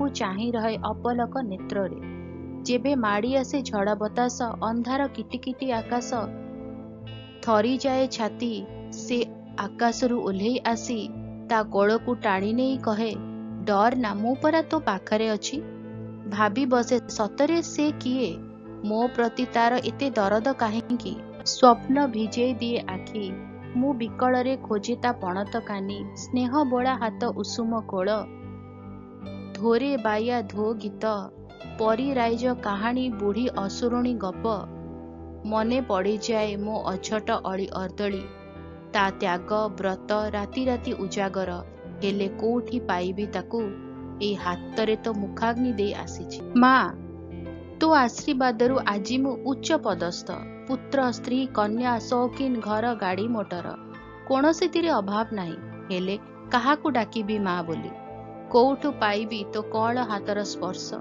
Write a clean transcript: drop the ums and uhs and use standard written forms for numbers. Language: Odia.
ମୁହଁକୁ ଚାହିଁ ରହେ ଅପଲକ ନେତ୍ରରେ। ଯେବେ ମାଡ଼ି ଆସେ ଝଡ଼ ବତାସ, ଅନ୍ଧାର କିଟିକିଟି ଆକାଶ ଥରିଯାଏ ଛାତି, ସେ ଆକାଶରୁ ଓହ୍ଲେଇ ଆସି ତା କୋଳକୁ ଟାଣି ନେଇ କହେ, ଡରନା, ମୁଁ ପରା ତୋ ପାଖରେ ଅଛି। ଭାବି ବସେ, ସତରେ ସେ କିଏ? ମୋ ପ୍ରତି ତାର ଏତେ ଦରଦ କାହିଁକି? ସ୍ୱପ୍ନ ଭିଜେଇ ଦିଏ ଆଖି। ମୁଁ ବିକଳରେ ଖୋଜେ ତା ପଣତ କାନି, ସ୍ନେହ ବୋଳା ହାତ ଉଷୁମ କୋଳ, ଧୋରେ ବାୟା ଧୋ ଗୀତ, ପରୀ ରାଇଜ କାହାଣୀ, ବୁଢ଼ୀ ଅସୁରୁଣୀ ଗପ। ମନେ ପଡ଼ିଯାଏ ମୋ ଅଝଟ ଅଳି ଅର୍ଦ୍ଦଳି, ତା ତ୍ୟାଗ ବ୍ରତ, ରାତି ରାତି ଉଜାଗର। ହେଲେ କୋଉଠି ପାଇବି ତାକୁ? ଏଇ ହାତରେ ତ ମୁଖାଗ୍ନି ଦେଇ ଆସିଛି। ମା, ତୋ ଆଶୀର୍ବାଦରୁ ଆଜି ମୁଁ ଉଚ୍ଚ ପଦସ୍ଥ। ପୁତ୍ର, ସ୍ତ୍ରୀ, କନ୍ୟା, ସୌକିନ, ଘର, ଗାଡ଼ି ମୋଟର କୌଣସିଥିରେ ଅଭାବ ନାହିଁ। ହେଲେ କାହାକୁ ଡାକିବି ମା ବୋଲି? କୋଉଠୁ ପାଇବି ତୋ କଅଁଳ ହାତର ସ୍ପର୍ଶ?